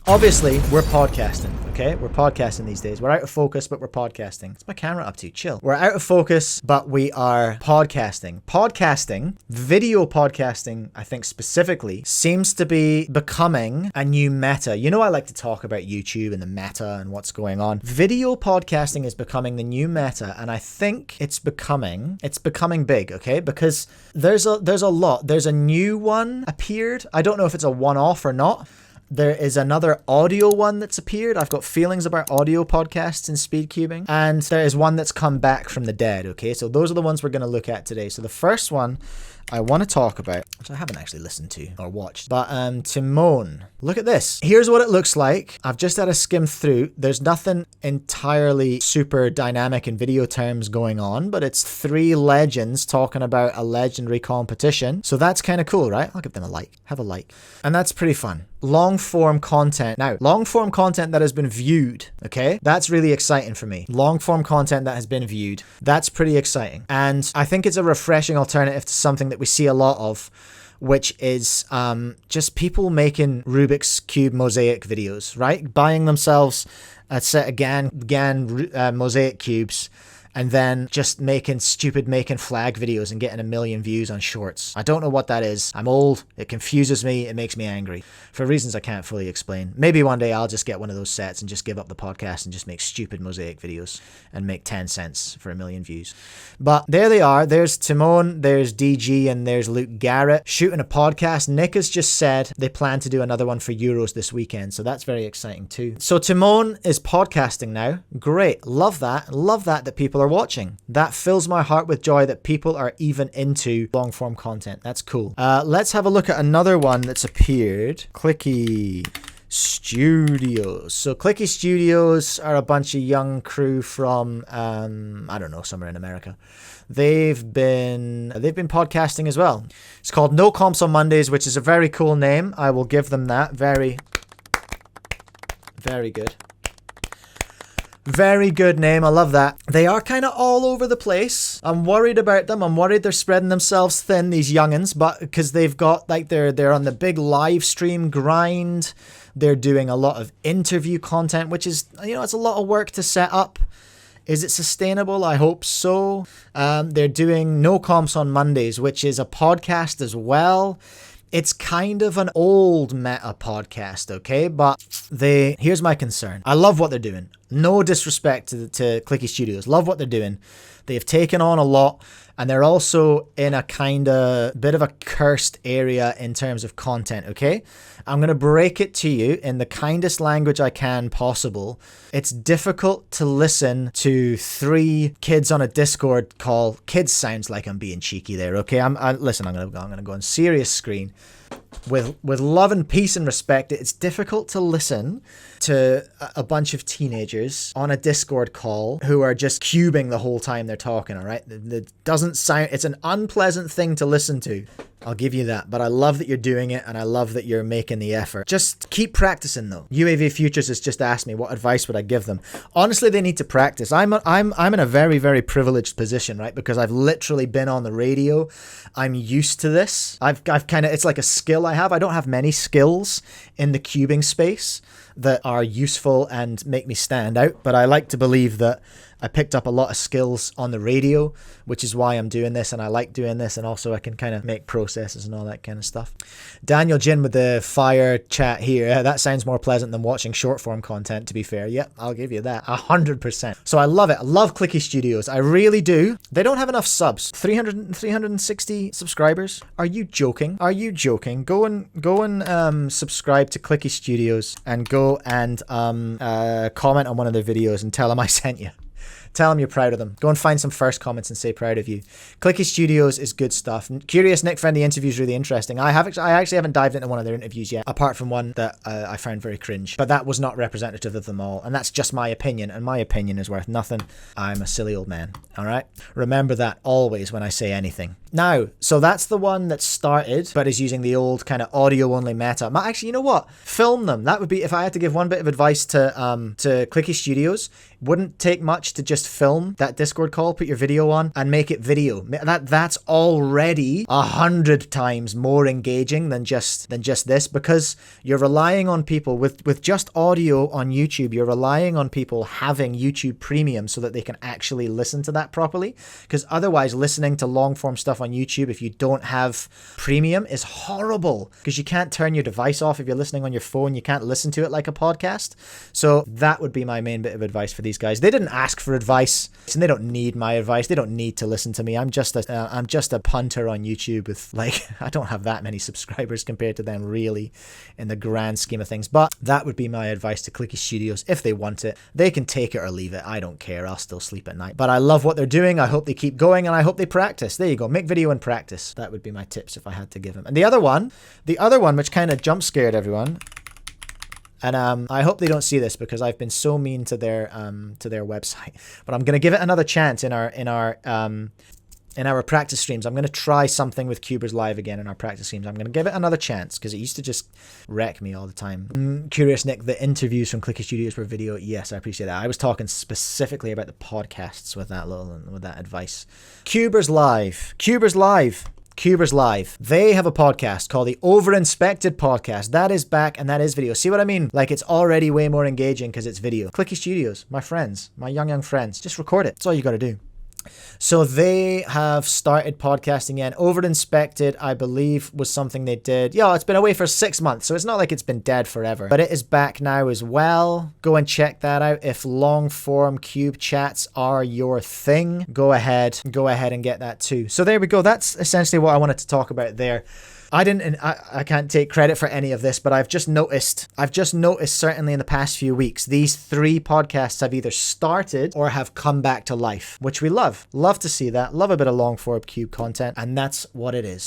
Obviously, we're podcasting, okay? We're podcasting these days. We're out of focus, but we're podcasting. What's my camera up to? Chill. We're out of focus, but we are podcasting. Podcasting, video podcasting, I think specifically, seems to be becoming a new meta. You know, I like to talk about YouTube and the meta and what's going on. Video podcasting is becoming the new meta, and I think it's becoming big, okay? Because there's a lot. There's a new one appeared. I don't know if it's a one-off or not. There is another audio one that's appeared. I've got feelings about audio podcasts and speedcubing. And there is one that's come back from the dead, okay? So those are the ones we're going to look at today. So the first one I want to talk about, which I haven't actually listened to or watched, but Timon. Look at this. Here's what it looks like. I've just had a skim through. There's nothing entirely super dynamic in video terms going on, but it's three legends talking about a legendary competition. So that's kind of cool, right? I'll give them a like. Have a like. And that's pretty fun. Long form content. Now, long form content that has been viewed, okay? That's really exciting for me. Long form content that has been viewed. That's pretty exciting. And I think it's a refreshing alternative to something that we see a lot of, which is just people making Rubik's Cube mosaic videos, right? Buying themselves a set of GAN mosaic cubes and then just making flag videos and getting 1 million views on shorts. I don't know what that is. I'm old. It confuses me. It makes me angry for reasons I can't fully explain. Maybe one day I'll just get one of those sets and just give up the podcast and just make stupid mosaic videos and make 10 cents for 1 million views. But there they are. There's Timon, there's DG, and there's Luke Garrett shooting a podcast. Nick has just said they plan to do another one for Euros this weekend, so that's very exciting too. So Timon is podcasting now. Great. Love that. Love that people are watching. That fills my heart with joy that people are even into long form content. That's cool. Let's have a look at another one that's appeared. Clicky Studios. So Clicky Studios are a bunch of young crew from I don't know, somewhere in America. They've been podcasting as well. It's called No Comps on Mondays, which is a very cool name. I will give them that. Very, very good. Very good name. I love that. They are kind of all over the place. I'm worried about them. I'm worried they're spreading themselves thin, these youngins, but because they've got like they're on the big live stream grind. They're doing a lot of interview content, which is, you know, it's a lot of work to set up. Is it sustainable? I hope so. They're doing No Comps on Mondays, which is a podcast as well. It's kind of an old meta podcast, okay? But here's my concern. I love what they're doing. No disrespect to Clicky Studios. Love what they're doing. They've taken on a lot, and they're also in a kind of bit of a cursed area in terms of content, okay? I'm going to break it to you in the kindest language I can possible. It's difficult to listen to 3 kids on a Discord call. Kids sounds like I'm being cheeky there, okay? Listen, I'm going to go on serious screen. With love and peace and respect, it's difficult to listen to a bunch of teenagers on a Discord call who are just cubing the whole time they're talking, all right? It doesn't sound, it's an unpleasant thing to listen to. I'll give you that, but I love that you're doing it, and I love that you're making the effort. Just keep practicing, though. UAV Futures has just asked me what advice would I give them. Honestly, they need to practice. I'm in a very, very privileged position, right? Because I've literally been on the radio. I'm used to this. I've kind of, it's like a skill I have. I don't have many skills in the cubing space that are useful and make me stand out, but I like to believe that I picked up a lot of skills on the radio, which is why I'm doing this, and I like doing this, and also I can kind of make processes and all that kind of stuff. Daniel Jin with the fire chat here. That sounds more pleasant than watching short form content, to be fair. Yep, I'll give you that. 100%. So I love it. I love Clicky Studios. I really do. They don't have enough subs. 360 subscribers. Are you joking? Are you joking? Go and subscribe to Clicky Studios and go and comment on one of their videos and tell them I sent you. Tell them you're proud of them. Go and find some first comments and say proud of you. Clicky Studios is good stuff. Curious Nick Friendly interview is really interesting. I actually haven't dived into one of their interviews yet, apart from one that I found very cringe. But that was not representative of them all. And that's just my opinion. And my opinion is worth nothing. I'm a silly old man. All right? Remember that always when I say anything. Now, so that's the one that started, but is using the old kind of audio-only meta. Actually, you know what? Film them. That would be, if I had to give one bit of advice to Clicky Studios, wouldn't take much to just film that Discord call, put your video on, and make it video. That's already 100 times more engaging than just this, because you're relying on people with just audio on YouTube. You're relying on people having YouTube Premium so that they can actually listen to that properly. Because otherwise, listening to long form stuff on YouTube, if you don't have Premium, is horrible, because you can't turn your device off. If you're listening on your phone, you can't listen to it like a podcast. So that would be my main bit of advice for these guys. They didn't ask for advice, and they don't need my advice. They don't need to listen to me. I'm just a punter on YouTube with, like, I don't have that many subscribers compared to them, really, in the grand scheme of things. But that would be my advice to Clicky Studios. If they want it, they can take it or leave it. I don't care. I'll still sleep at night. But I love what they're doing. I hope they keep going, and I hope they practice. There you go. Make video and practice. That would be my tips if I had to give them. And the other one, which kind of jump scared everyone, and I hope they don't see this because I've been so mean to their website, but I'm gonna give it another chance in our practice streams. I'm gonna try something with Cubers Live again in our practice streams. I'm gonna give it another chance because it used to just wreck me all the time. Curious Nick, the interviews from Clicky Studios were video. Yes, I appreciate that. I was talking specifically about the podcasts with that advice. Cubers Live. They have a podcast called the Overinspected Podcast. That is back, and that is video. See what I mean? Like, it's already way more engaging because it's video. Clicky Studios, my friends, my young friends, just record it. That's all you got to do. So they have started podcasting again. Overinspected, I believe, was something they did. Yeah, it's been away for 6 months, so it's not like it's been dead forever. But it is back now as well. Go and check that out. If long form cube chats are your thing, go ahead and get that too. So there we go. That's essentially what I wanted to talk about there. I can't take credit for any of this, but I've just noticed certainly in the past few weeks, these 3 podcasts have either started or have come back to life, which we love. Love to see that. Love a bit of long form cube content, and that's what it is.